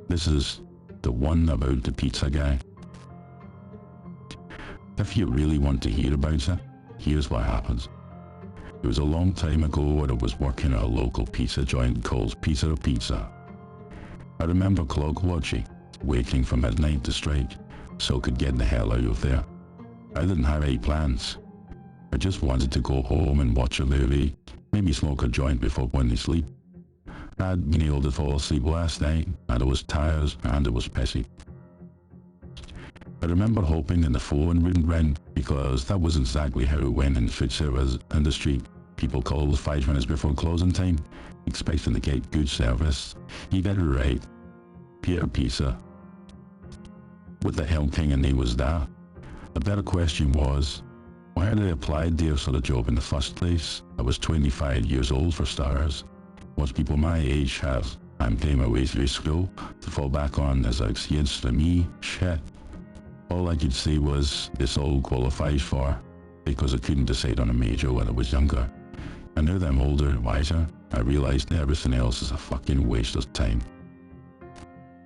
This is the one about the pizza guy. If you really want to hear about it, here's what happens. It was a long time ago when I was working at a local pizza joint called Pizza Pizza. I remember clock watching, waiting for midnight to strike, so I could get the hell out of there. I didn't have any plans. I just wanted to go home and watch a movie, maybe smoke a joint before going to sleep. I'd been able to fall asleep last night, and I was tired and I was pissy. I remember hoping that the phone wouldn't ring, because that was exactly how it went in food service industry. People called 5 minutes before closing time, expecting to get good service. You got it right. Peter Pizza. What the hell kind of name was that? A better question was, why had I applied there for the job in the first place? I was 25 years old for starters. Most people my age have. I'm paying my way through school to fall back on as an excuse for me. Shit. All I could say was, this all qualifies for, because I couldn't decide on a major when I was younger. And now that I'm older and wiser, I realised everything else is a fucking waste of time.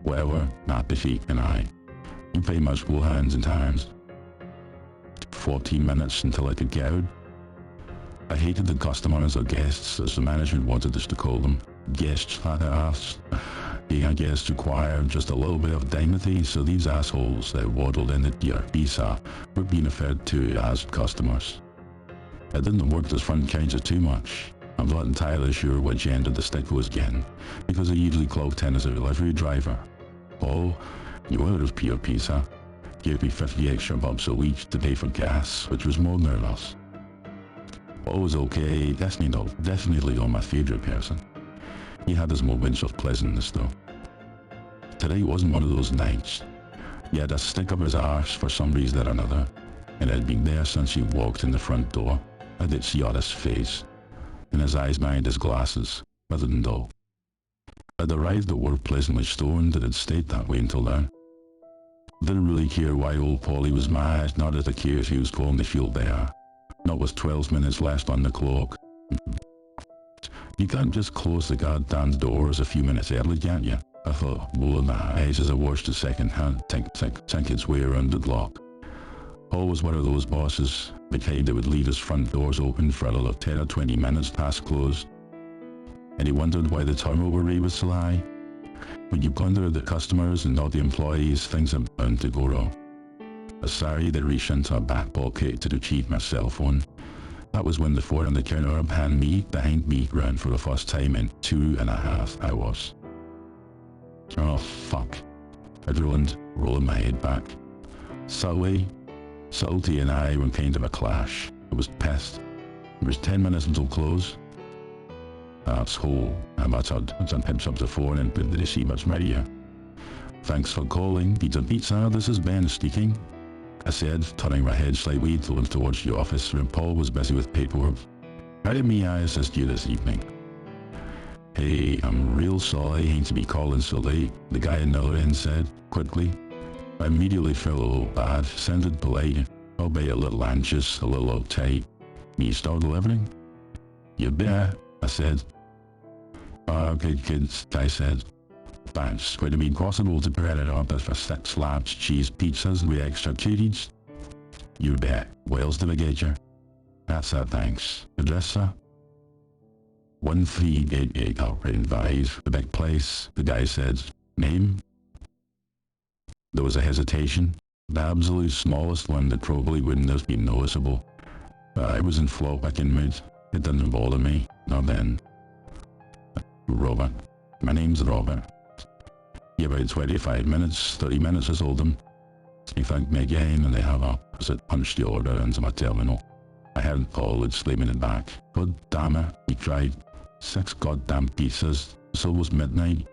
Whatever, not defeat and I. You pretty much go hands and times. 14 minutes until I could get out. I hated the customers or guests, as the management wanted us to call them. Guests, fat ass. Being a guest required just a little bit of dignity, so these assholes that waddled in at your pizza were being referred to as customers. I didn't work this front counter too much. I'm not entirely sure which end of the stick was getting, because I usually clocked in as a delivery driver. Paul, you ordered pure pizza, gave me 50 extra bucks a week to pay for gas, which was more than enough. Paul was okay, definitely not my favourite person. He had his moments of pleasantness though. Today wasn't one of those nights. He had a stick up his arse for some reason or another, and it had been there since he walked in the front door. I did see on his face, and his eyes behind his glasses, rather than dull. I'd arrived at work pleasantly stoned and had stayed that way until now. Didn't really care why old Paulie was mad, not as a care if he was going to feel there. Not with 12 minutes left on the clock. You can't just close the goddamn doors a few minutes early, can't you? I thought, rolling my eyes as I watched the second hand tink its way around the block. Paul was one of those bosses, the kind that would leave his front doors open for another 10 or 20 minutes past close. And he wondered why the turnover rate was so high. When you plunder the customers and not the employees, things are bound to go wrong. I was sorry that reached into a back pocket to retrieve my cell phone. That was when the phone on the counter handed me behind me round for the first time in 2.5 hours. Oh fuck. I droned, rolling my head back. Subtlety and I were in kind of a clash. I was pissed. It was 10 minutes until close. Asshole, I muttered as I picked up the phone and put the receiver's radio. Thanks for calling, Pizza, this is Ben speaking. I said, turning my head slightly to look towards the office where Paul was busy with paperwork. How may I assist you this evening? Hey, I'm real sorry to be calling so late, the guy in the other end said, quickly. I immediately felt a little bad, sounded polite, albeit a little anxious, a little uptight. Can you start delivering? You bet, I said. Okay, kids, I said. Thanks. Would it be possible to pair it up for 6 large cheese pizzas with extra cheese? You bet. Where's the get That's it, thanks. Address, sir? 1388 Alpine Drive, the big place, the guy said. Name? There was a hesitation. The absolute smallest one that probably wouldn't have been noticeable. I was in flow-picking mood. It didn't bother me. Not then. Robert. My name's Robert. About 25 minutes, 30 minutes I told them. He thanked me again and they hung up as I punched the order into my terminal. I heard Paul exclaiming it back. God damn it, he cried. 6 goddamn pizzas. It's almost midnight.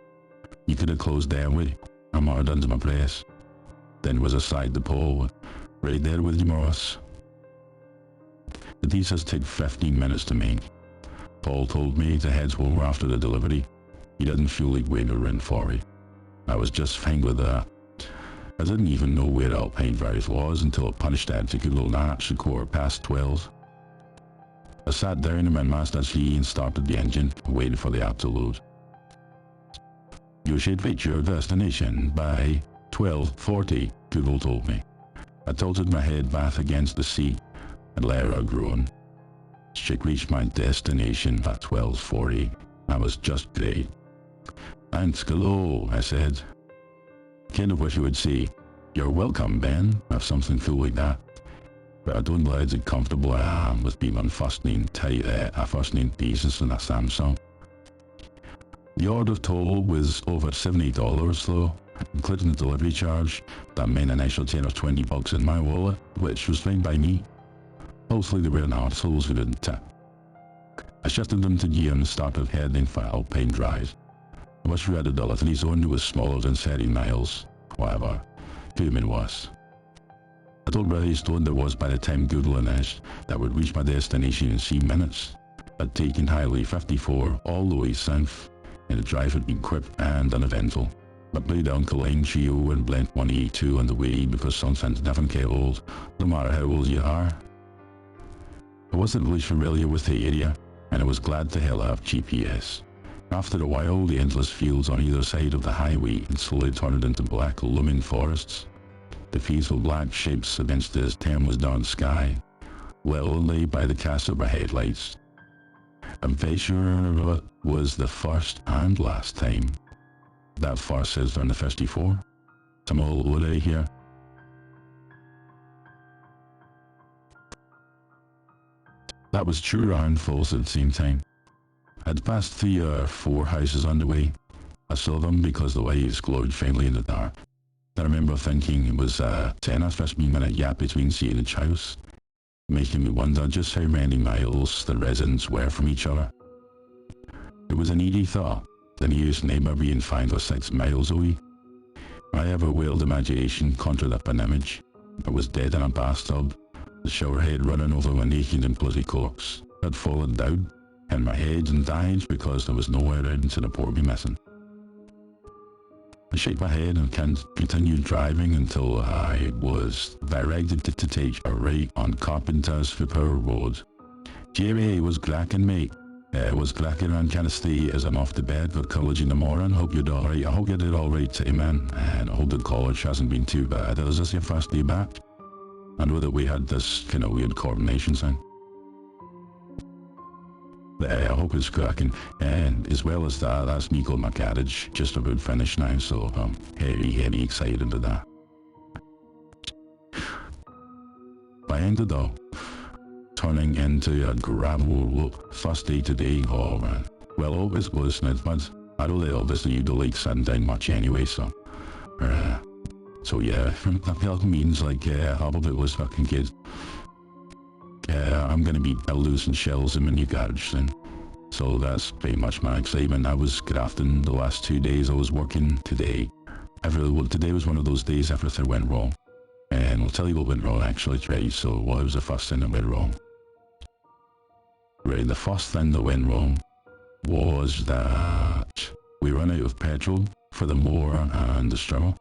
You could have closed down with. I muttered under my breath. Then was aside to Paul. Right there with you, Morris. The pizzas take 15 minutes to make. Paul told me to head home after the delivery. He didn't feel like waiting around for it. I was just fine with that. I didn't even know where Alpine Drive was until I punched that particular latch at 12:15. I sat down in my Mazda 3 and started the engine, waiting for the app to load. You should reach your destination by 12:40, Google told me. I tilted my head back against the seat and let out a groan. Should reach my destination at 12:40. That was just great. Thanks, hello, I said. Kind of wish you would say, "You're welcome, Ben," or something cool like that. But I don't know how comfortable I am with being on first-name basis in a Samsung. The order total was over $70 though, including the delivery charge. That meant an extra 10 or 20 bucks in my wallet, which was fine by me. Hopefully they weren't arseholes who didn't tip. I shifted them to gear and started heading for Alpine Drive. I wish we had a delivery zone that was smaller than 30 miles. However, human was. I told Riley Stone there was by the time Google announced that I would reach my destination in 3 minutes. I'd taken Highway 54 all the way south, and the drive had been quick and uneventful. I played Uncle Lane Trio and Blink 182 on the way because sometimes never get old, no matter how old you are. I wasn't really familiar with the area, and I was glad to hell have GPS. After a while, the endless fields on either side of the highway had slowly turned into black looming forests. The peaceful black shapes against the timeless dark sky, well only by the cast of our headlights. I'm very sure it was the first and last time that first says on the 54. I'm all over here. That was true and false at the same time. I'd passed 3 or 4 houses on the way. I saw them because the lights glowed faintly in the dark. I remember thinking it was a 10 or 15 minute gap between seeing each house, making me wonder just how many miles the residents were from each other. It was an eerie thought, the nearest neighbour being 5 or 6 miles away. My ever-wild imagination conjured up an image. I was dead in a bathtub, the shower head running over my naked and bloody corpse. I'd fallen down, hit my head and died because there was nowhere around to report me missing. I shook my head and continued driving until I was directed to take a right on Carpenter's Power Road. Jerry was cracking, mate. Was cracking and can't stay as I'm off to bed for college in the morning. Hope you're alright. I hope you did alright today, man. And I hope the college hasn't been too bad. Is this your first day back? I know that we had this kind of weird coordination thing. I hope it's cracking. And as well as that, that's me got my carriage just about finished now, so I'm very excited about that. I ended up turning into a gravel loop first day today. Oh man. Well, always was in advance. I know that obviously you don't like sitting down much anyway, so yeah, that means like half of it was fucking kids. I'm gonna be losing shells in my new garage soon. So that's pretty much my excitement. I was grafting the last 2 days. I was working today. Today was one of those days everything went wrong. And I'll tell you what went wrong actually, right? So what was the first thing that went wrong? Right, the first thing that went wrong was that we ran out of petrol for the mower and the strimmer.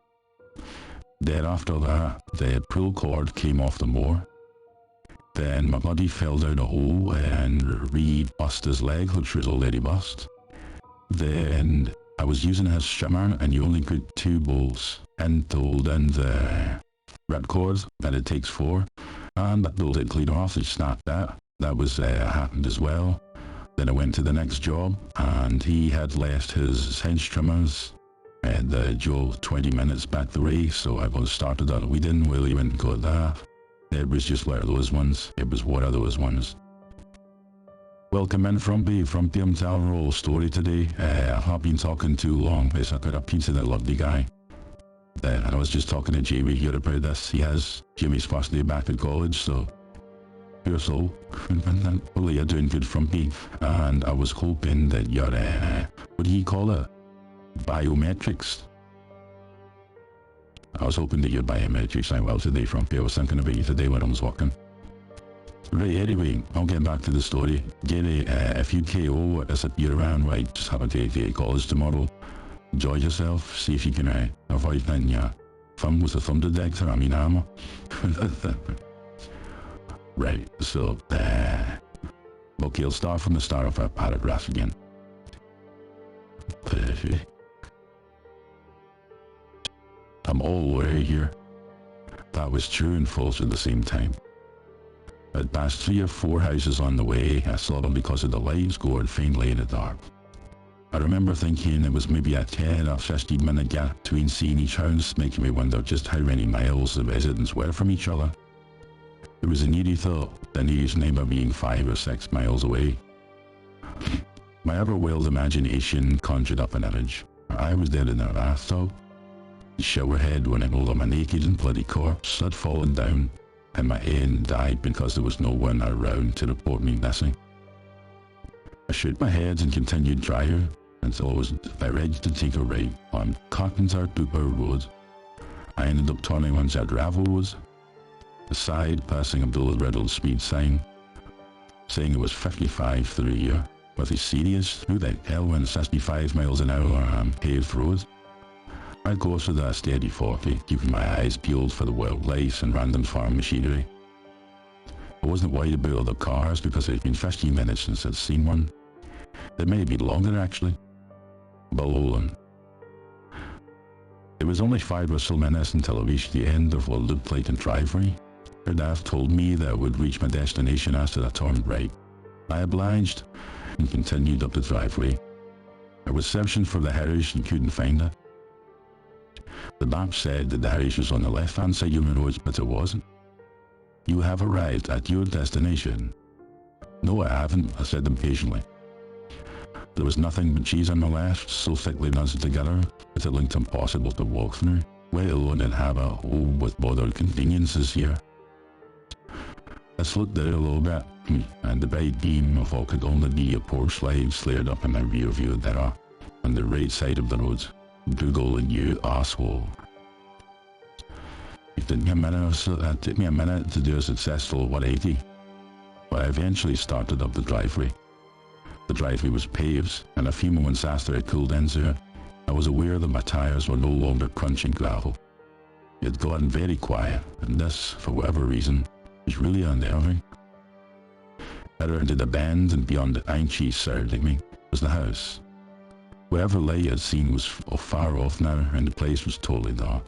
Then after that, the pull cord came off the mower. Then my buddy fell down a hole and re-bust his leg, which was already bust. Then I was using his strimmer and you only put 2 bolts into the ripcord, and it takes 4. And that pulled it clean off, it snapped that. That was happened as well. Then I went to the next job and he had left his hedge trimmers and the job 20 minutes back the way, so I was started that. We didn't really went and got that. It was just one of those ones. It was one of those ones. Welcome in from Tim Town Roll story today. I've been talking too long. It's a piece of that lovely guy. And I was just talking to Jamie here about this. He has Jimmy's first day back at college, so poor soul. Well, you're doing good from me. And I was hoping that your, what do you call it? Biometrics. I was hoping that your biometrics went well today from me. I was thinking about you today when I was walking. Right, anyway, I'll get back to the story. Gary, if you KO as a year around, right, just have a day to college tomorrow. Enjoy yourself, see if you can avoid getting your thumb with a thumb detector, armor. Right, so, okay, I'll start from the start of our paragraph again. I'm all worried here. That was true and false at the same time. I'd passed 3 or 4 houses on the way. I saw them because of the lights glowed faintly in the dark. I remember thinking it was maybe a 10 or 15 minute gap between seeing each house, making me wonder just how many miles the residents were from each other. It was an eerie thought, the nearest neighbour being 5 or 6 miles away. My ever-wild imagination conjured up an image. I was dead in a bathtub. The shower head when I rolled on my naked and bloody corpse had fallen down, and my aunt died because there was no one around to report me missing. I shook my head and continued driver until I was about ready to take a right on Carpenter Dupper Road. I ended up turning onto a gravel road, the side passing a bullet-riddled speed sign, saying it was 55 through here. Was he serious? Who the hell went 65 miles an hour on paved road? I go to that steady 40, keeping my eyes peeled for the wildlife and random farm machinery. I wasn't worried about other cars because it had been 15 minutes since I'd seen one. It may be longer actually. But hold on. It was only 5 or so minutes until I reached the end of what looked like a driveway. Her dad told me that I would reach my destination after I turned right. I obliged and continued up the driveway. I was searching for the house and couldn't find it. The map said that the house was on the left-hand side of the road, but it wasn't. You have arrived at your destination. No, I haven't, I said impatiently. There was nothing but trees on my left, so thickly knotted together that it looked impossible to walk through, let alone inhabit a home with modern conveniences here. I slowed down a little bit, and the bright beam of what could only be a porch light flared up in my rear view mirror on the right side of the road. Google and you asshole. It took me a minute to do a successful 180, but I eventually started up the driveway. The driveway was paved, and a few moments after I pulled into it, I was aware that my tires were no longer crunching gravel. It had gotten very quiet, and this, for whatever reason, was really unnerving. I rounded the bend, and beyond the pine trees surrounding me was the house. Whatever light I'd seen was far off now, and the place was totally dark.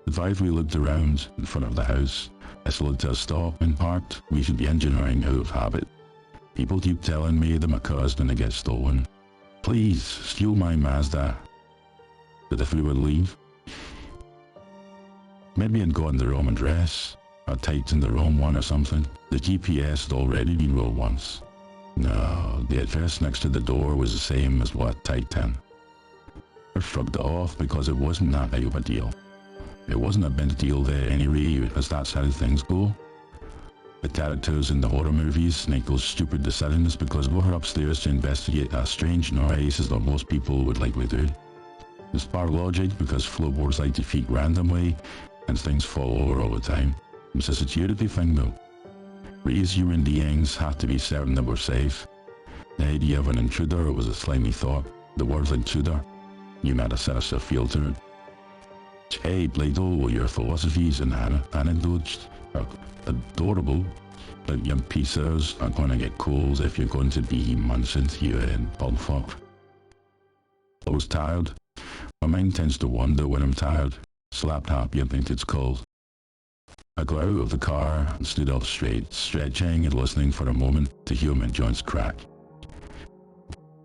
The driveway looked around in front of the house. I slowed to a stop and parked. We should be engineering out of habit. People keep telling me that my car's gonna get stolen. Please, steal my Mazda. But if we would leave, maybe I'd gotten the wrong address. I'd typed in the wrong one or something. The GPS had already been rolled once. No, the address next to the door was the same as what I typed in. I shrugged it off because it wasn't that big of a deal. It wasn't a big deal there anyway, as that's how things go. The characters in the horror movies make those stupid decisions because they were upstairs to investigate a strange noise as though most people would likely do. It's bar logic because floorboards like to feed randomly and things fall over all the time. It's a security thing though. We as human beings have to be certain that we're safe. The idea of an intruder was a slimy thought. The word intruder, you might have set us a feel to it. Hey, Play-Doh, your philosophies and anecdotes are adorable, but young pieces are going to get cold if you're going to be munching here in Bumfuck. I was tired. My mind tends to wander when I'm tired. Slapped happy, I think it's called. I got out of the car and stood up straight, stretching and listening for a moment to hear my joints crack.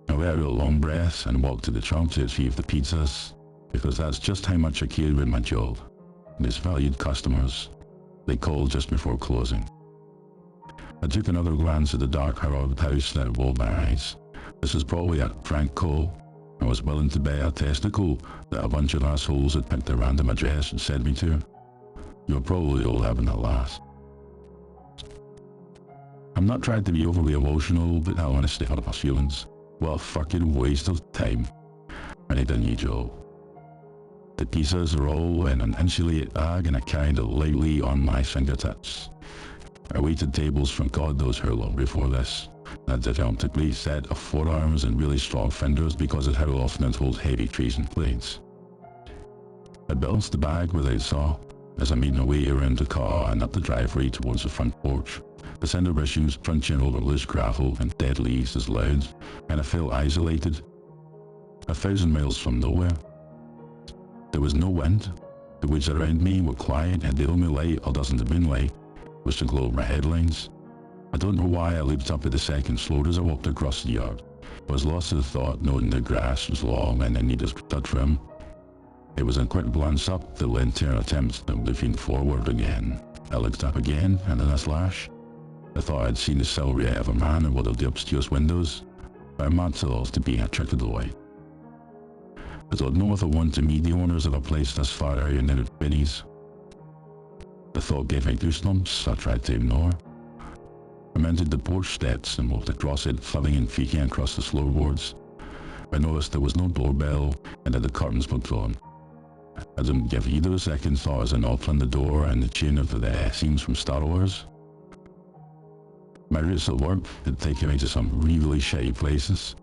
I let out a long breath and walked to the trunk to retrieve the pizzas, because that's just how much I cared with my job. These valued customers. They called just before closing. I took another glance at the dark Harold house that rolled my eyes. This is probably a prank call. I was willing to bet a testicle that a bunch of assholes had picked a random address and sent me to. You're probably all having a laugh. I'm not trying to be overly emotional, but I honestly hurt my feelings. What a fucking waste of time. I need a new job. The pizzas are all in an insulated bag and I carried it lightly on my fingertips. I waited tables from God knows how long before this. That's a gigantically set of forearms and really strong fingers because of how often it holds heavy trees and plates. I balanced the bag without saw as I made my way around the car and up the driveway towards the front porch. The center issues crunching over loose gravel and dead leaves is loud, and I felt isolated. 1,000 miles from nowhere. There was no wind, The woods around me were quiet, and the only light, or doesn't have been light, was the glow of my headlights. I don't know why I looked up at the second floor as I walked across the yard. I was lost in thought, noting the grass was long and in need of cut trim. It was a quick glance up that led to an attempt at looking forward again. I looked up again, and in a flash, I thought I'd seen the silhouette of a man in one of the upstairs windows. I meant to be attracted away. I don't know if I want to meet the owners of a place this far out in the Bennies. The thought gave me goosebumps. I tried to ignore. I mounted the porch steps and walked across it, thudding and creaking across the floorboards. I noticed there was no doorbell and that the curtains were drawn. I didn't give either a second thought as I knocked on the door and the tune of the scenes from Star Wars. My routes at work had taken me to some really shitty places.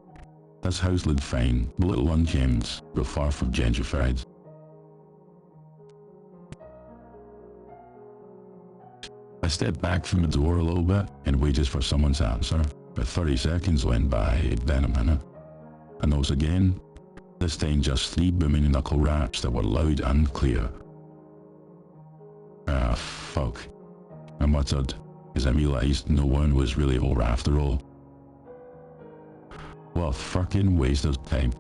This house looked fine, a little unkempt, but far from gentrified. I stepped back from the door a little bit and waited for someone to answer. But 30 seconds went by, then a minute. I knocked again, this time just 3 booming knuckle raps that were loud and clear. Ah, fuck, I muttered, as I realised no one was really over after all. What a fucking waste of time.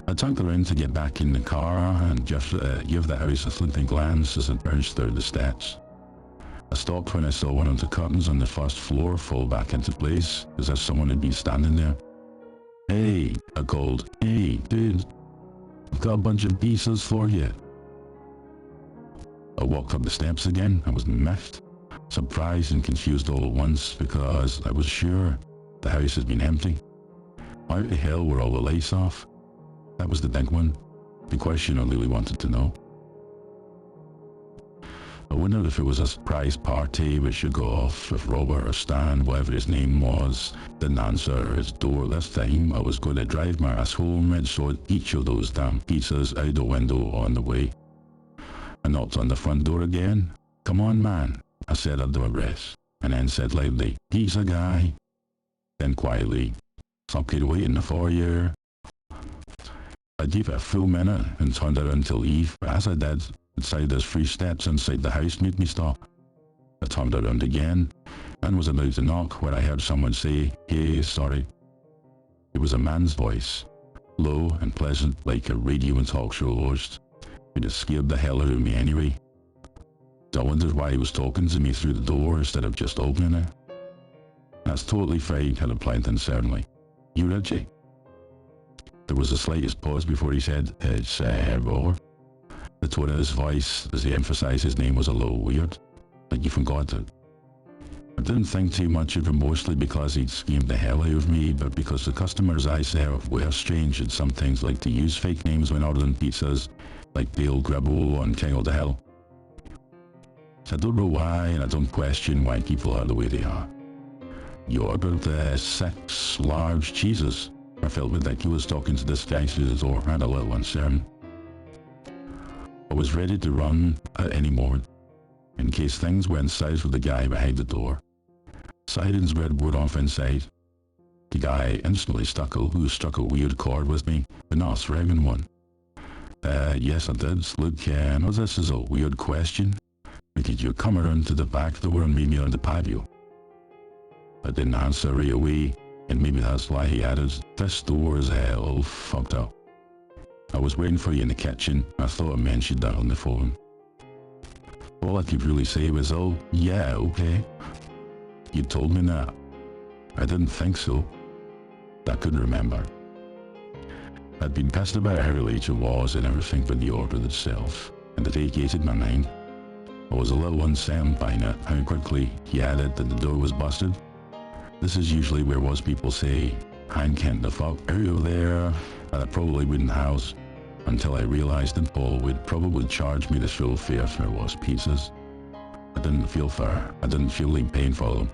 I turned around to get back in the car and just give the house a fleeting glance as it bounced through the steps. I stopped when I saw one of the curtains on the first floor fall back into place, as if someone had been standing there. "Hey," I called. "Hey, dude, I've got a bunch of pieces for you." I walked up the steps again. I was miffed, surprised and confused all at once because I was sure the house had been empty. How the hell were all the lights off? That was the big one, the question I really wanted to know. I wondered if it was a surprise party which should go off, if Robert or Stan, whatever his name was, didn't answer his door this time. I was going to drive my ass home and saw each of those damn pizzas out the window on the way. I knocked on the front door again. "Come on, man," I said under my breath, and then said loudly, "Pizza guy." Then quietly, "Some kid waiting for you." I gave it a full minute and turned around to leave, but as I did, inside those 3 steps inside the house made me stop. I turned around again and was about to knock when I heard someone say, "Hey, sorry." It was a man's voice, low and pleasant like a radio and talk show host. It had scared the hell out of me anyway. I wondered why he was talking to me through the door instead of just opening it. "That's totally fine," I replied uncertainly. "You Richie?" There was the slightest pause before he said, "It's Robert." The tone of his voice, as he emphasized his name, was a little weird, like he forgot it. I didn't think too much of him, mostly because he'd schemed the hell out of me, but because the customers I served were strange and sometimes liked to use fake names when ordering pizzas, like Dale Gribble and King of the Hill. I don't know why, and I don't question why people are the way they are. "You ordered 6 large cheeses." I felt ridiculous talking to this guy through the door and a little uncertain. I was ready to run at any moment, in case things went south with the guy behind the door. Sirens were off inside. The guy instantly struck a weird chord with me, but not a threatening one. Yes I did. "Look, I know this is a weird question, but could you come around to the back door and meet me on the patio?" I didn't answer right away, and maybe that's why he added, "This door is all fucked up. I was waiting for you in the kitchen. I thought I mentioned that on the phone." All I could really say was, "Oh, yeah, okay. You told me that." I didn't think so. I couldn't remember. I'd been pissed about how late it was and everything but the order itself, and it vacated my mind. I was a little uncertain by now how quickly he added that the door was busted. This is usually where most people say, "Hang Kent the fuck out of there," and I probably wouldn't house until I realised that Paul would probably charge me the full fare for those pizzas. I didn't feel fair. I didn't feel like paying for them.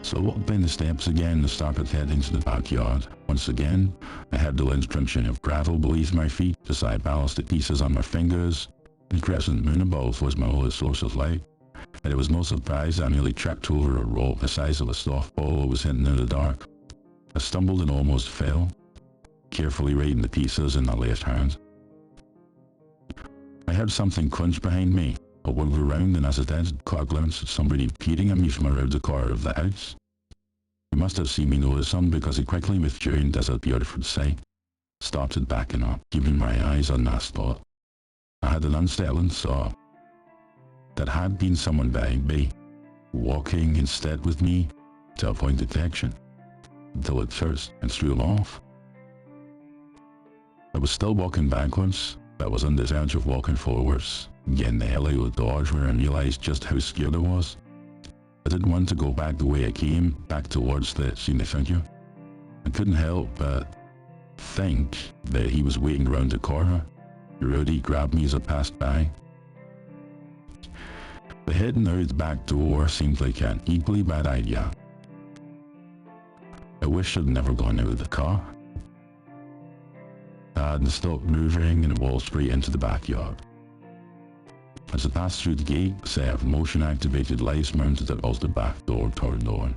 So I walked down the steps again and started heading to the backyard. Once again, I had the lynch crunching of gravel beneath my feet as I balanced the pieces on my fingers. The crescent moon above was my only source of light, and it was no surprise I nearly tripped over a rope the size of a softball I was hitting in the dark. I stumbled and almost fell, carefully rating the pieces in my left hand. I heard something crunch behind me. I whirled around and as I did, caught a glimpse of somebody peering at me from around the corner of the house. He must have seen me notice something because he quickly withdrew and disappeared from sight. Started backing up, keeping my eyes on that spot. I had an unsettling thought. That had been someone behind me, walking instead with me to avoid detection, until it first and threw him off. I was still walking backwards, but I was on this edge of walking forwards, getting the hell out of the doors where I realised just how scared I was. I didn't want to go back the way I came, back towards the seen figure. I couldn't help but think that he was waiting around the corner. Rudy grabbed me as I passed by. But heading out the back door seemed like an equally bad idea. I wish I'd never gone out of the car. I hadn't stopped moving and walked straight into the backyard. As I passed through the gate, a set of motion-activated lights mounted across the back door turned on.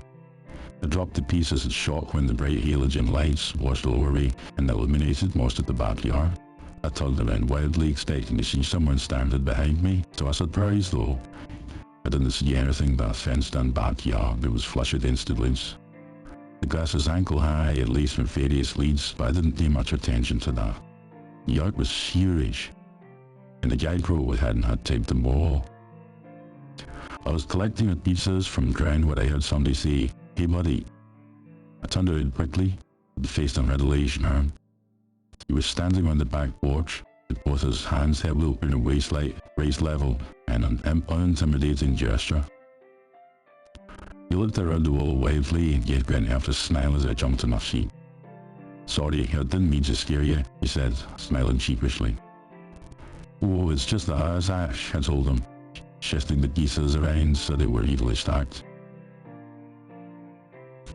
I dropped to pieces in shock when the bright halogen lights washed over me and illuminated most of the backyard. I turned around wildly, expecting to see someone standing behind me, to a surprise though. I didn't see anything but a fenced-in backyard that was flush with instantly. The grass was ankle-high, at least from various leads, but I didn't pay much attention to that. The yard was huge, and the GoPro hadn't had time to mow. I was collecting the pieces from the ground when I heard somebody say, "Hey buddy." I turned around quickly, and faced a middle-aged man. He was standing on the back porch, with both his hands held open at waist level, and an unintimidating gesture. He looked around the wall wildly and gave Gwen after a smile as I jumped on my feet. "Sorry, I didn't mean to scare you," he said, smiling sheepishly. "Oh, it's just the eyes, Ash," I told him, shifting the pieces around so they were evenly stacked.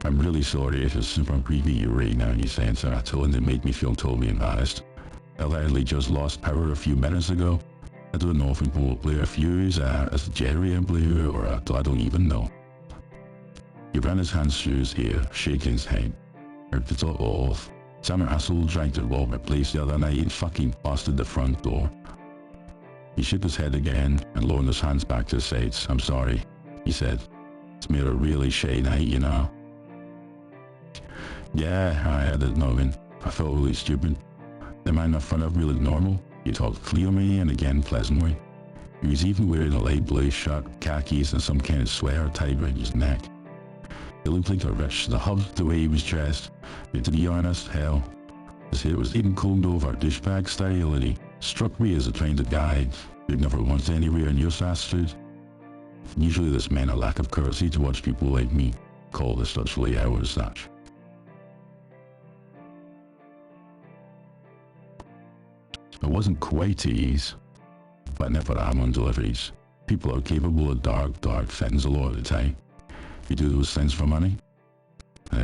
"I'm really sorry if it's super creepy right now," he said, so I told him it made me feel totally embarrassed. I literally just lost power a few minutes ago. I don't know if we both blew a fuse, as a generator blew, or I don't even know. He ran his hands through his hair, shaking his head. Ripped it all off. Some asshole tried to rob my place the other night and fucking busted the front door. He shook his head again and lowered his hands back to his sides. "I'm sorry," he said. "It's been a really shitty night, you know." Yeah, I had it knowing. I felt really stupid. The man in front of me looked normal. He talked clearly and again pleasantly. He was even wearing a light blue shirt, khakis, and some kind of sweater tied around his neck. He looked like a rich hub the way he was dressed, but to be honest, hell, his hair was even combed over douchebag style, and he struck me as a kind of guy who'd never once anywhere near fast food. Usually this meant a lack of courtesy towards people like me, called as such late hours such. It wasn't quite ease, but never am on deliveries. People are capable of dark things a lot of the time. You do those things for money.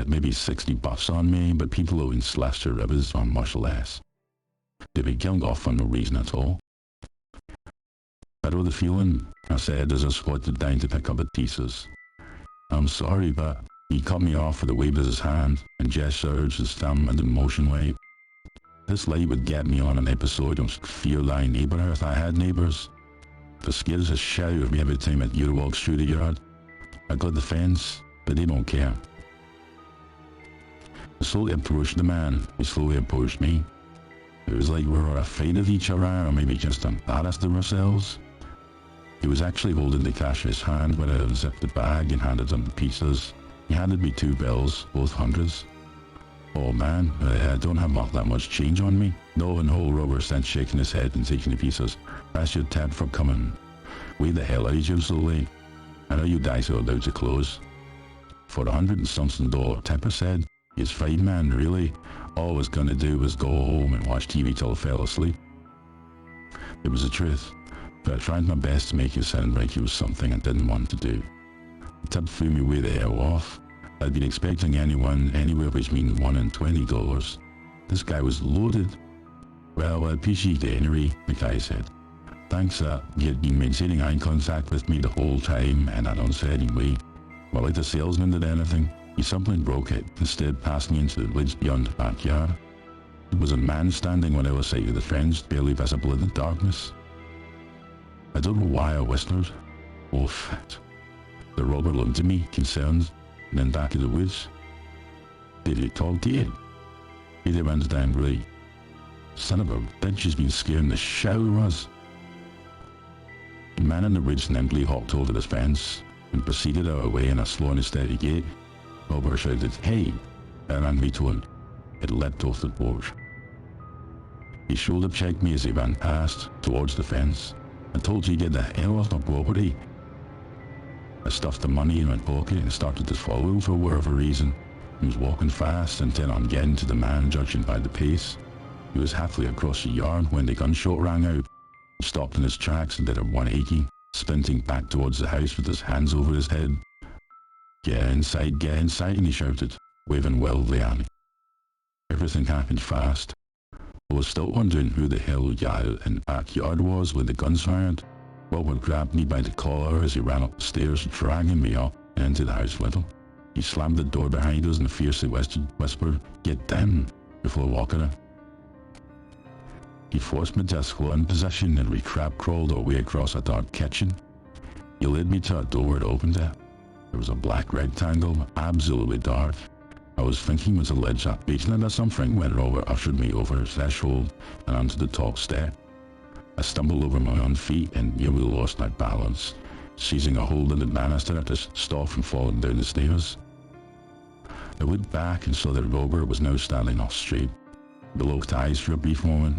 Maybe 60 bucks on me, but people who slash their ribs on much less. They'd be killing off for no reason at all. I know the feeling, I said as I squatted down to pick up the pieces. "I'm sorry, but..." He cut me off with a wave of his hand and gestured his thumb and a motion wave. This light would get me on an episode of Fear Thy Neighbour if I had neighbours. The scares a shit out of me every time a deer walks through the yard. I got the fence, but they don't care. I slowly approached the man, he slowly approached me. It was like we were afraid of each other, or maybe just embarrassed of ourselves. He was actually holding the cash in his hand when I unzipped the bag and handed him the pieces. He handed me 2 bills, both hundreds. "Oh man, I don't have that much change on me." "No," and whole Robert said, shaking his head and taking the pieces. "That's your tab for coming. Way the hell out you so late. I know you guys are allowed to close." "For $100 and something tip," I said. "He's fine, man, really. All I was gonna do was go home and watch TV till I fell asleep." It was the truth, but I tried my best to make it sound like it was something I didn't want to do. The tip threw me way the hell off. I'd been expecting anyone anywhere between $1 and $20. This guy was loaded. "Well, I appreciate it anyway," the guy said. "Thanks, you'd been maintaining eye contact with me the whole time, and I don't say anyway. Well, like the salesman did anything, he simply broke it, instead passing into the woods beyond the backyard. There was a man standing on the other side of the fence, barely visible in the darkness. I don't know why I whispered. Oh, fat. The robber looked at me, concerned, and then back in the woods. Did he talk to you? He went angrily. Son of a bitch has been scaring the shit out of us. The man in the ridge nimbly hopped over the fence and proceeded our way in a slow and steady gait. Robert shouted, "Hey!" in an angry tone. It leapt off the porch. He shoulder checked me as he ran past, towards the fence, and told you to get the hell off my property. I stuffed the money in my pocket and started to follow him for whatever reason. He was walking fast, intent on getting to the man, judging by the pace. He was halfway across the yard when the gunshot rang out. He stopped in his tracks and did a 180, sprinting back towards the house with his hands over his head. Get inside, and he shouted, waving wildly at me. Everything happened fast. I was still wondering who the hell guy in the backyard was when the guns fired. Robert grabbed me by the collar as he ran up the stairs, dragging me up and into the house with him. He slammed the door behind us and fiercely whispered, "Get down," before walking in. He forced my desk in position and we crab-crawled our way across a dark kitchen. He led me to a door and opened it. There was a black rectangle, absolutely dark. I was thinking it was a ledge at basement or something when Robert ushered me over the threshold and onto the top step. I stumbled over my own feet and nearly lost my balance, seizing a hold of the banister to stop from falling down the stairs. I looked back and saw that Robert was now standing off straight. He locked eyes for a brief moment.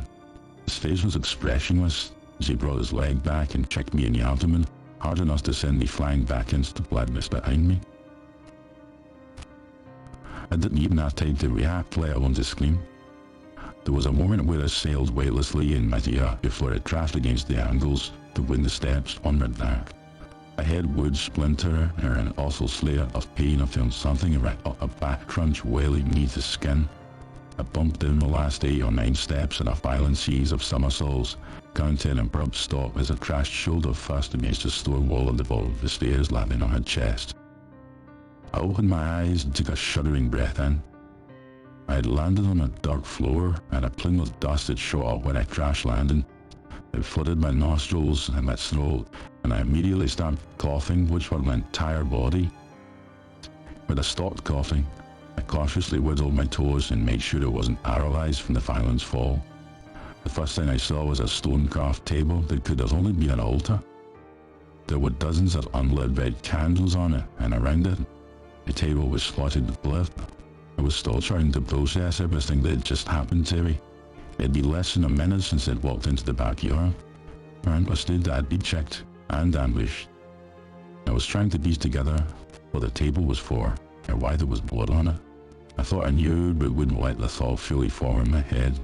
His face was expressionless as he brought his leg back and kicked me in the abdomen, hard enough to send me flying back into the blackness behind me. I didn't even have time to react, let alone to scream. There was a moment where I sailed weightlessly in midair before it crashed against the angles to win the steps onward back. A head would splinter or an awful slayer of pain. I felt something a back crunch wailing beneath the skin. I bumped down the last 8 or 9 steps in a violent series of somersaults, coming to an abrupt stop as I crashed shoulder first against the stone wall at the bottom of the stairs, landing on my chest. I opened my eyes and took a shuddering breath in. I had landed on a dark floor, and a plume of dust had shot up when I crash landed. It flooded my nostrils and my throat, and I immediately started coughing, which was my entire body. When I stopped coughing, I cautiously wiggled my toes and made sure I wasn't paralyzed from the violent fall. The first thing I saw was a stone-carved table that could have only been an altar. There were dozens of unlit red candles on it, and around it, the table was spotted with blood. I was still trying to process everything that had just happened to me. It'd been less than a minute since I'd walked into the backyard. I understood I'd been checked and ambushed. I was trying to piece together what the table was for and why there was blood on it. I thought I knew, but wouldn't let the thought fully form in my head.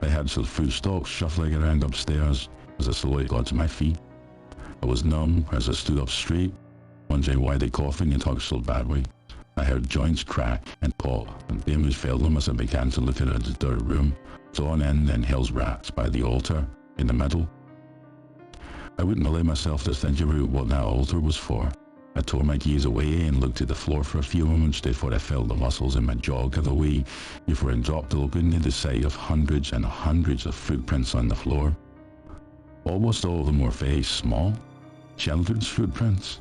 I had some footsteps shuffling around upstairs as I slowly got to my feet. I was numb as I stood up straight, wondering why the coughing had talked so badly. I heard joints crack and pop, and damage filled them as I began to look at the dirt room, drawn in and held rats by the altar in the middle. I wouldn't allow myself to think about what that altar was for. I tore my gaze away and looked at the floor for a few moments before I felt the muscles in my jaw give away, before I dropped open to the sight of hundreds and hundreds of footprints on the floor. Almost all of them were very small, children's footprints.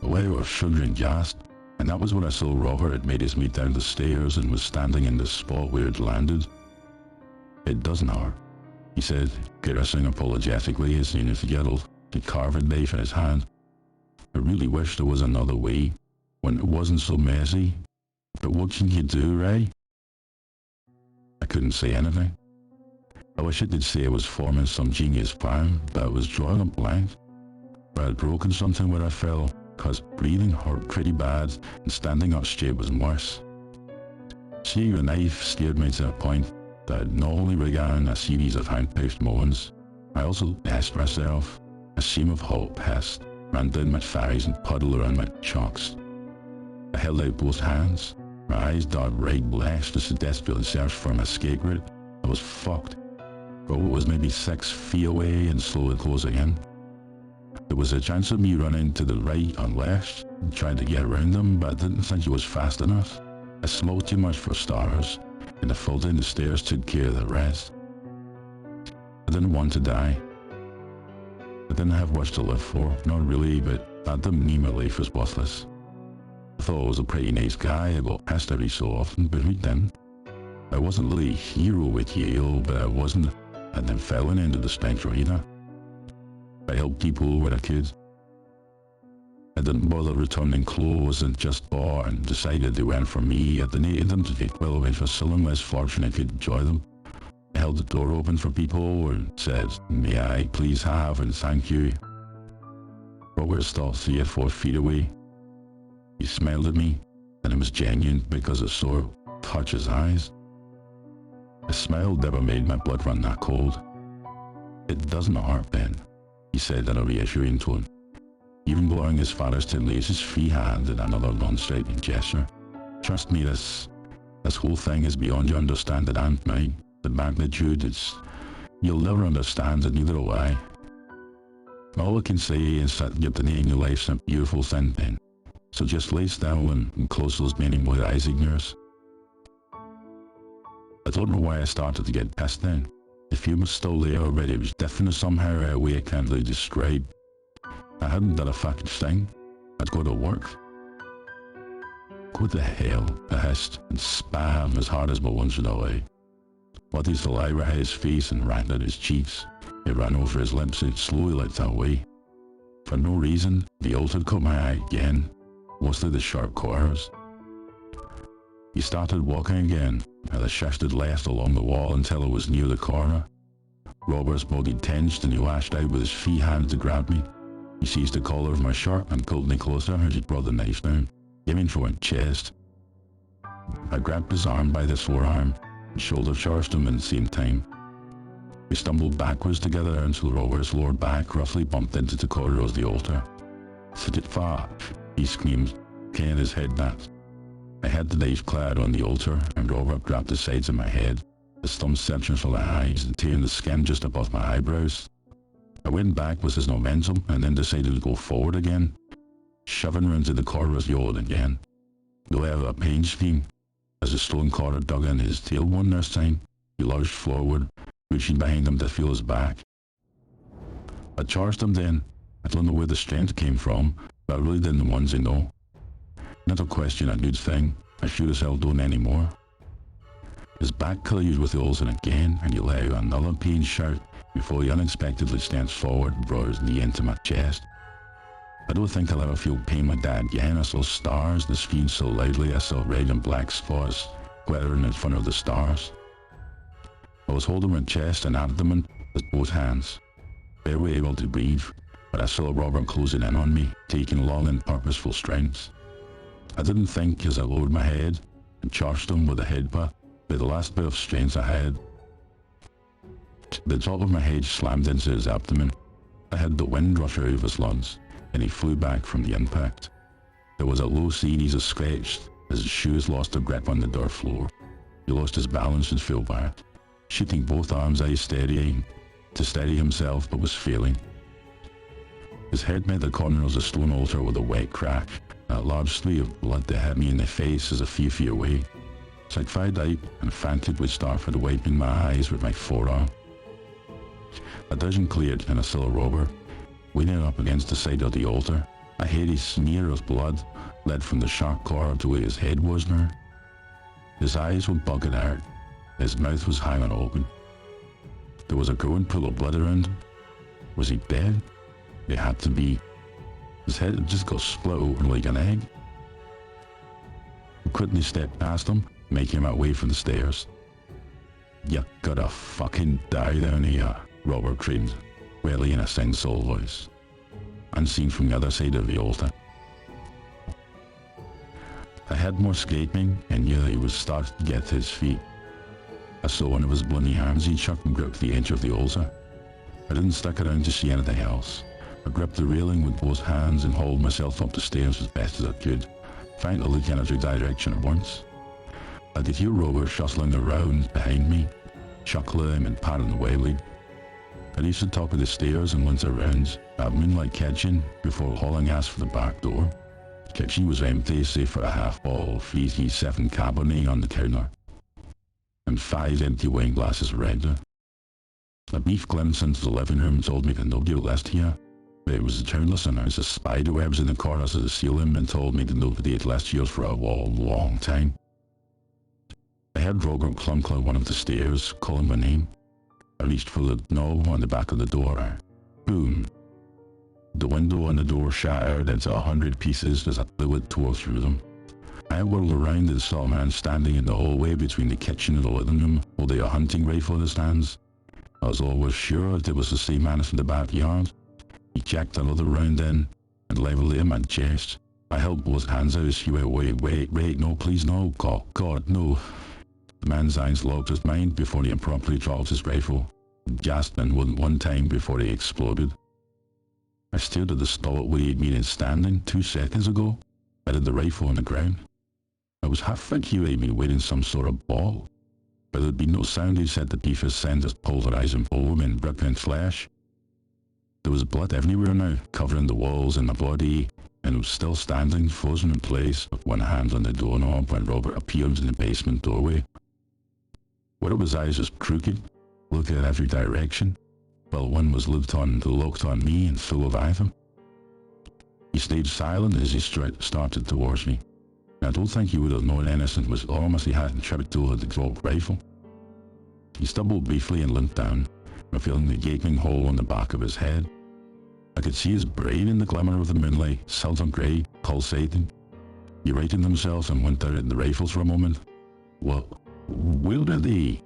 Away were sugar and gas, and that was when I saw Robert had made his way down the stairs and was standing in the spot where it landed. "It doesn't hurt," he said, grimacing apologetically as soon as he yelled, the carving knife in his hand. I really wish there was another way, when it wasn't so messy. But what can you do, Ray? I couldn't say anything. I wish I could say I was forming some genius plan, but I was drawing a blank. But I had broken something where I fell, cause breathing hurt pretty bad, and standing up straight was worse. Seeing the knife scared me to a point that it not only began a series of hand-paced moments, I also pissed myself. A seam of hot piss ran down my thighs and puddled around my chocks. I held out both hands, my eyes dark bright black as I desperately searched for an escape route. I was fucked. Robert was maybe 6 feet away and slowly closing in. There was a chance of me running to the right or left and trying to get around him, but I didn't think it was fast enough. I smoked too much for starters, and the fall down the stairs took care of the rest. I didn't want to die. I didn't have much to live for, not really, but that didn't mean my life was worthless. I thought I was a pretty nice guy. I got pissed every so often, but who didn't? I wasn't really a hero at Yale, but I wasn't at the felon end of the spectrum either. I helped people where I could. I didn't bother returning clothes and just bought and decided they weren't for me. I donated them to take well if someone less fortunate could enjoy them. I held the door open for people and said, "May I please have and thank you." Robert stopped 3 or 4 feet away. He smiled at me, and it was genuine because I saw it touch his eyes. A smile never made my blood run that cold. "It doesn't hurt, Ben," he said in a reassuring tone, even blowing as far as to raise his free hand in another non-threatening gesture. "Trust me, this whole thing is beyond your understanding and mine. The magnitude is... You'll never understand it, neither will I. All I can say is that you're denying your life's a beautiful thing, Ben. So just lay still and close those many more eyes of yours." I don't know why I started to get pissed then. The fume was still there already. It was different somehow in a way I can't really describe. I hadn't done a fucking thing. I'd go to work. "Go to hell," I hissed, and spat him as hard as my lungs would allow. Bloody saliva hit his face and ran down his cheeks. It ran over his lips and slowly licked away. For no reason, the altar caught my eye again, mostly the sharp corners. He started walking again, and I shifted left along the wall until I was near the corner. Robert's body tensed and he lashed out with his free hand to grab me. He seized the collar of my shirt and pulled me closer as he brought the knife down, aiming for my chest. I grabbed his arm by the forearm and shoulder charged him at the same time. We stumbled backwards together until Robert's lower back roughly bumped into the corner of the altar. "Sit it far," he screamed, playing his head back. I had the knife clad on the altar, and Robert grabbed the sides of my head, his thumb searching for my eyes and tearing the skin just above my eyebrows. I went back with his momentum and then decided to go forward again, shoving her into the corridor's yard again. Though I have a pain scream, as the stone corridor dug in his tail one this time, he lurched forward, reaching behind him to feel his back. I charged him then. I don't know where the strength came from, but I really didn't want to know. Not a question a good thing. I sure as hell don't anymore. His back collided with the Olsen again, and he let out another pain shout before he unexpectedly stepped forward and brought his knee into my chest. I don't think I'll ever feel pain like that again. I saw stars that screamed so loudly I saw red and black spots glittering in front of the stars. I was holding my chest and abdomen with both hands, barely able to breathe, but I saw Robert closing in on me, taking long and purposeful strides. I didn't think as I lowered my head and charged him with a headbutt, but the last bit of strength I had. The top of my head slammed into his abdomen. I had the wind rush out of his lungs, and he flew back from the impact. There was a low series of scratch as his shoes lost their grip on the dirt floor. He lost his balance and fell back, shooting both arms out steadying to steady himself, but was failing. His head met the corner of the stone altar with a wet crack, and a large streak of blood that hit me in the face as a few feet away. So I cried out and frantically started wiping my eyes with my forearm. A vision cleared and I saw Robert, leaning up against the side of the altar. A hairy smear of blood led from the sharp corner to where his head was now. His eyes were bugging out. His mouth was hanging open. There was a growing pool of blood around him. Was he dead? It had to be. His head had just got split open like an egg. I quickly stepped past him, making my way from the stairs. "You gotta fucking die down here," Robert screamed, really in a sing-song voice, unseen from the other side of the altar. I had more scraping and knew that he was starting to get to his feet. I saw one of his bloody hands he chucked and gripped the edge of the altar. I didn't stick around to see anything else. I gripped the railing with both hands and hauled myself up the stairs as best as I could, trying to look in every direction at once. I could hear Robert shuffling around behind me, chuckling and patting wildly. I reached the top of the stairs and went around, at moonlight kitchen, before hauling ass for the back door. The kitchen was empty save for a half bottle of 337 Cabernet on the counter, and 5 empty wine glasses around it. A brief glimpse into the living room told me that nobody lived here. It was journalist and there was spider webs in the corners of the ceiling and told me that nobody had left here for a long time. I heard Robert clump one of the stairs, calling my name. I reached for the knob on the back of the door. Boom. The window and the door shattered into 100 pieces as I blew it tore through them. I whirled around and saw a man standing in the hallway between the kitchen and the living room, holding a hunting rifle in his hands. I was always sure that it was the same man from the backyard. He jacked another round in and leveled it in my chest. I held both hands out as he went, wait, no, please, no, God, no. The man's eyes locked his mind before he impromptu dropped his rifle, gasping one time before he exploded. I stared at the spot where he had been standing 2 seconds ago, I had the rifle on the ground. I was half thinking he had been waiting some sort of ball, but there had been no sound except the deepest scent of pulverizing foam and ripping flesh. There was blood everywhere now, covering the walls and my body, and it was still standing, frozen in place, with one hand on the doorknob when Robert appeared in the basement doorway. One of his eyes was crooked, looking in every direction, while one was looked on me and full of Ivan. He stayed silent as he started towards me. I don't think he would have known anything was wrong if he hadn't tripped over the dropped rifle. He stumbled briefly and limped down, revealing the gaping hole on the back of his head. I could see his brain in the glimmer of the moonlight, silver grey, pulsating. He righted himself and went out at the rifles for a moment. Well, where did he?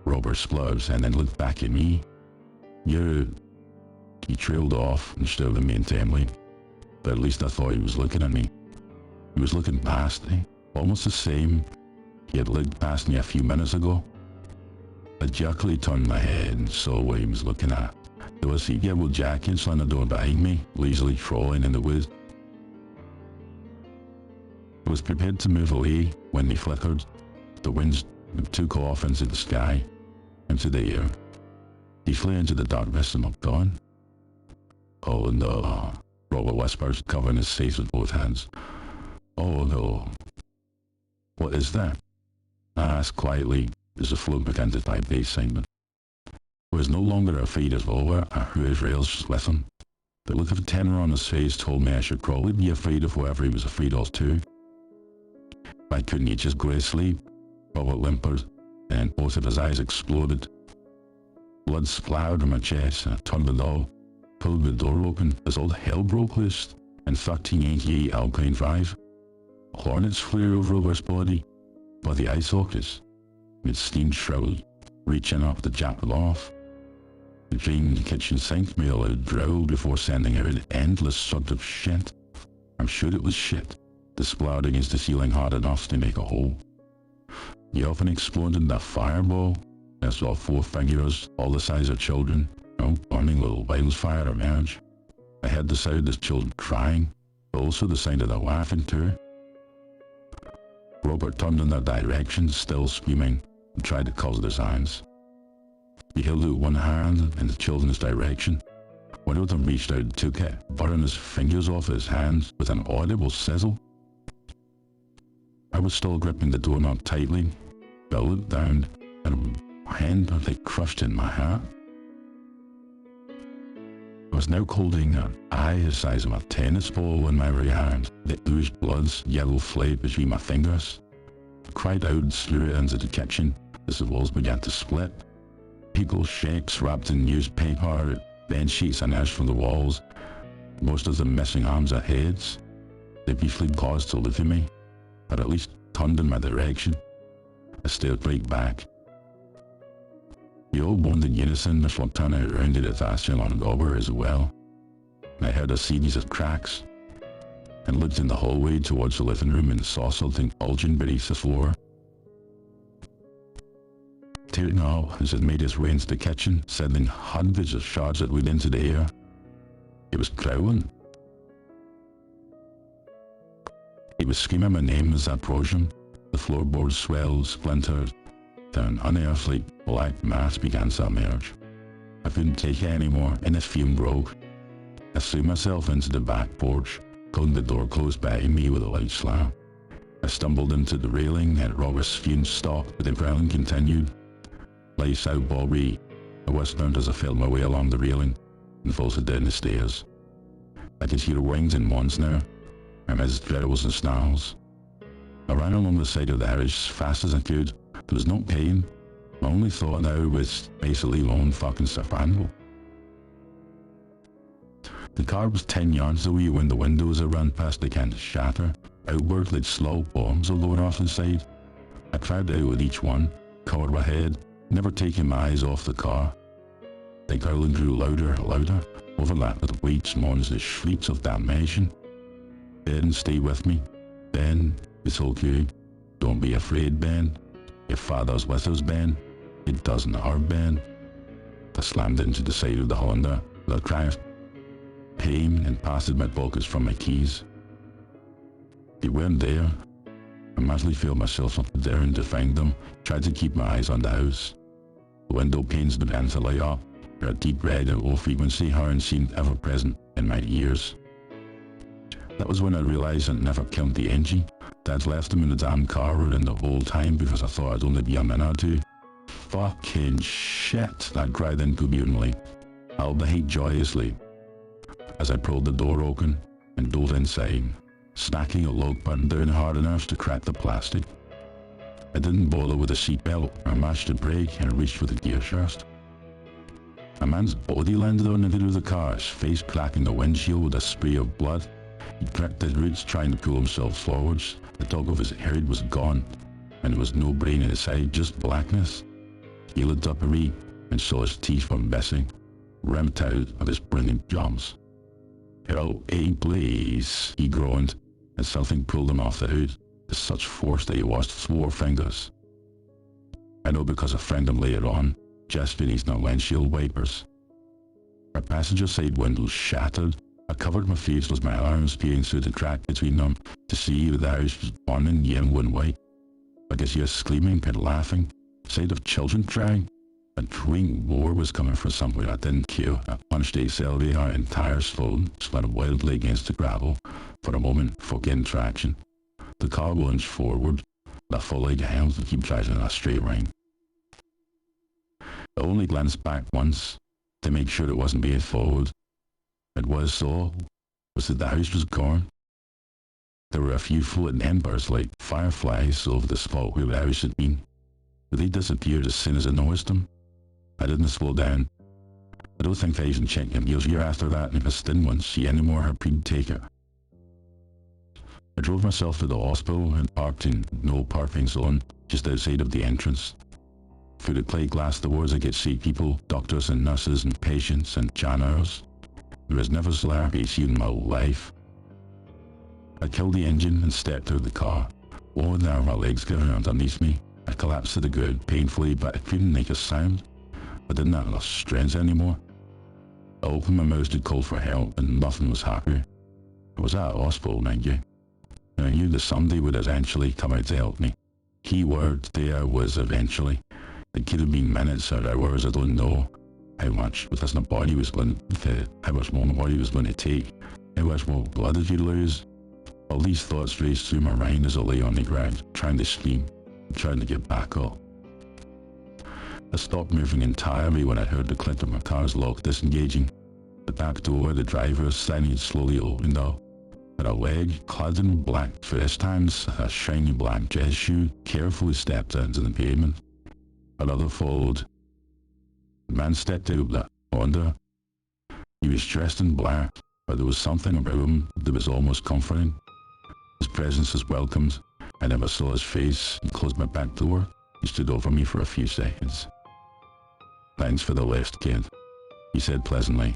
Robert spluttered and then looked back at me. He trailed off instead of me intently, but at least I thought he was looking at me. He was looking past me, almost the same he had looked past me a few minutes ago. I jerkily turned my head and saw what he was looking at. There was a yellow jacket on the door behind me, lazily crawling in the woods. I was prepared to move away when they flickered. The winds took off into the sky, into the air. He flew into the darkness and up gone. Oh no, Robert whispered, covering his face with both hands. Oh no. What is that? I asked quietly as the float began to vibrate silent. I was no longer afraid of Robert or who his rails with him. The look of terror on his face told me I should probably be afraid of whoever he was afraid of too. Why couldn't he just go to sleep? Robert whimpered, and both of his eyes exploded. Blood splattered on my chest, and I turned the knob, pulled the door open as all hell broke loose in 1388 Alpine Drive. Hornets flew over Robert's body, but the eye sockets, with steam shroud, reaching up to jab it off. The drained kitchen sink made a loud growl before sending out an endless sort of shit. I'm sure it was shit. The splatter against the ceiling hard enough to make a hole. The oven exploded in a fireball. I saw 4 figures, all the size of children, burning little wildfire emerge. I heard the sound of the children crying, but also the sound of them laughing too. Robert turned in their direction, still screaming, and tried to cover his hands. He held out one hand in the children's direction. One of them reached out and took it, burning his fingers off his hands with an audible sizzle. I was still gripping the doorknob tightly, but I looked down and my hand was like crushed in my heart. I was now holding an eye the size of a tennis ball in my right hand that oozed blood's yellow flame between my fingers. I cried out and threw it into the kitchen as the walls began to split. People's shakes wrapped in newspaper, bed sheets emerged from the walls, most of them missing arms or heads. They briefly paused to look at me, or at least turned in my direction. I stared right back. They all moaned in unison before turning around at Sebastian on Robert as well. I heard a series of cracks, and looked in the hallway towards the living room and saw something bulging beneath the floor. Tearing out as it made its way into the kitchen, sending hundreds of shards of wood into the air. It was growling. It was screaming my name as I approached him. The floorboards swelled, splintered. An unearthly black mass began to emerge. I couldn't take it anymore, and the fume broke. I threw myself into the back porch, closing the door closed behind me with a loud slam. I stumbled into the railing, and Robert's fumes stopped, but the growling continued. Lights out, Bobby. I whispered as I felt my way along the railing and vaulted down the stairs. I could hear wings and moans now, amidst drills and snarls. I ran along the side of the house as fast as I could. There was no pain. My only thought now was basically long fucking survival. The car was 10 yards away when the windows I ran past began to shatter outward like slow bombs all going off inside. I crowded out with each one, covered my head, never taking my eyes off the car. The growling grew louder and louder, overlapped with waits, moans and shrieks of damnation. Ben, stay with me. Ben, it's okay. Don't be afraid, Ben. Your father's with us, Ben. It doesn't hurt, Ben. I slammed into the side of the Honda with a crash. Pain and passed my pockets from my keys. They weren't there. I madly felt myself up there and to find them, tried to keep my eyes on the house. The window panes began to light up, a deep red and low frequency horn seemed ever present in my ears. That was when I realised I'd never killed the engine. Dad's left him in the damn car in the whole time because I thought I'd only be a minute or two. Fucking shit, I cried incoherently, albeit joyously, as I pulled the door open and dove inside, smacking a log button down hard enough to crack the plastic. I didn't bother with a seatbelt or mashed the brake and reached for the gear shift. A man's body landed on the hood of the car, his face cracking the windshield with a spray of blood. He cracked his roots trying to pull himself forwards. The top of his head was gone, and there was no brain in his head, just blackness. He looked up at me and saw his teeth were missing, ripped out of his brilliant gums. "Help, please," he groaned, and something pulled him off the hood with such force that he lost his 4 fingers. I know because I found him later on, just beneath the windshield wipers. Our passenger side windows shattered. I covered my face with my arms, peering through the crack between them to see that the house was burning yellow and white. I could hear screaming and laughing, sight of children crying. A twing roar was coming from somewhere I didn't care. I punched the accelerator and tires flowed, spun wildly against the gravel for a moment, forgetting traction. The car lunged forward, and I followed the helm to keep driving in a straight line. I only glanced back once to make sure it wasn't being followed. It was so, was that the house was gone. There were a few floating embers like fireflies over the spot where the house had been, but they disappeared as soon as I noticed them. I didn't slow down. I don't think I even checked my gears here after that, and if I didn't want to see any more, I'd take it. I drove myself to the hospital and parked in no parking zone just outside of the entrance. Through the plate glass doors I could see people, doctors and nurses and patients and janitors. There was never so happy in my life. I killed the engine and stepped out of the car. All now my legs giving underneath me. I collapsed to the ground painfully, but I couldn't make a sound. I didn't have enough strength anymore. I opened my mouth to call for help, and nothing was happening. I was at a hospital, mind you, and I knew that somebody would eventually come out to help me. Key word there was eventually. It could have been minutes or hours, I don't know how much, because my body was going to, how much more my body was going to take, how much more blood did you lose. All these thoughts raced through my mind as I lay on the ground, trying to scream, trying to get back up. I stopped moving entirely when I heard the click of my car's lock disengaging. The back door, the driver's sliding slowly opened up, and a leg, clad in black vest hands, a shiny black dress shoe, carefully stepped into the pavement. Another followed. The man stepped out of the Honda. He was dressed in black, but there was something about him that was almost comforting. His presence was welcomed. I never saw his face. He closed my back door. He stood over me for a few seconds. "Thanks for the lift, kid," he said pleasantly,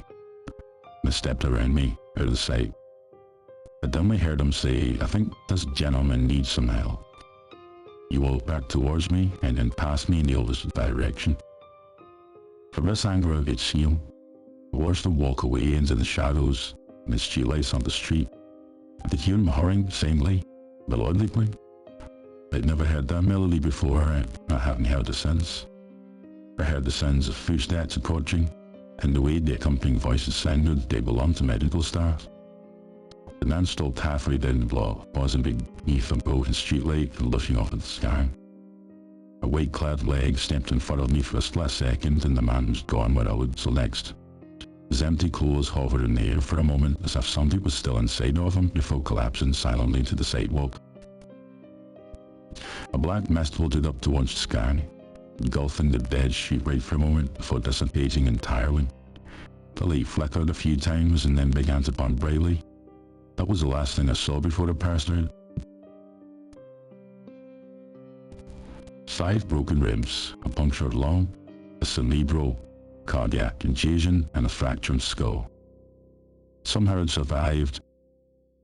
and stepped around me, out of sight. I dimly heard him say, "I think this gentleman needs some help." He walked back towards me and then past me in the opposite direction. From this angle I could see him. I watched him walk away into the shadows and the streetlights on the street. I could hear him hurrying faintly, melodically. I'd never heard that melody before, and I haven't heard it since. I heard the sounds of footsteps approaching, and the way the accompanying voices sounded, they belonged to medical staff. The man stopped halfway down the block, pausing beneath a broken streetlight and looking off at the sky. A white-clad leg stepped in front of me for a split second and the man was gone where I would so next. His empty clothes hovered in the air for a moment as if somebody was still inside of him before collapsing silently to the sidewalk. A black mist floated up towards the sky, engulfing the dead sheet right for a moment before dissipating entirely. The light flickered a few times and then began to burn brightly. That was the last thing I saw before it passed out. 5 broken ribs, a punctured lung, a cerebral, cardiac invasion, and a fractured skull. Somehow it survived.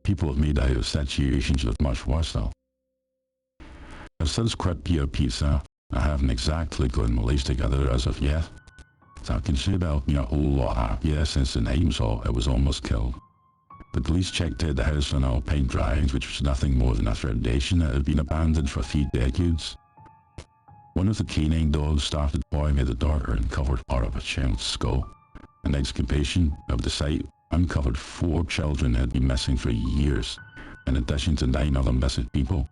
People have made out of situations with much worse though. I've since quit Peter Pizza. I haven't exactly gotten my life together as of yet. So I can say that I've been a whole lot happier since the night saw it was almost killed. The police checked out the house on Alpine Drive, which was nothing more than a foundation that had been abandoned for 3 decades. One of the canine dogs started pawing at the door and covered part of a child's skull. An excavation of the site uncovered 4 children had been missing for years, in addition to 9 other missing people.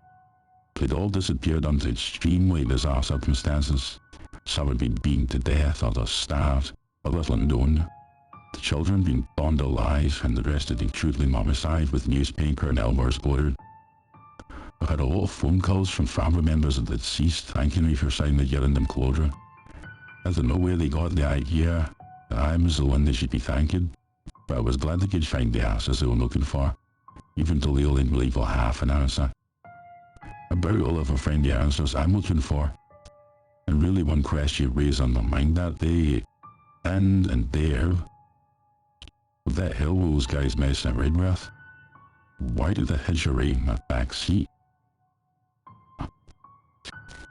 They'd all disappeared under extremely bizarre circumstances. Some had been beaten to death, others starved, a little unknown. The children had been burned alive and the rest had been crudely mummified with newspaper and Elmer's ordered. I've had a lot of phone calls from family members of the deceased thanking me for signing the giving them closure. I don't know where they got the idea that I was the one they should be thanking, but I was glad they could find the answers they were looking for, even though they only believe for half an answer. About all of a find the answers I'm looking for. And really one question raised on my mind that day, and there, with that hill those guys messing around with, why did they hitch a ride in that back seat?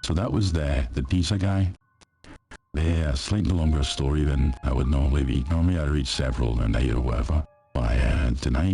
So that was the pizza guy. Yeah, a slightly longer story than I would normally be. Normally I read several a night or whatever. But tonight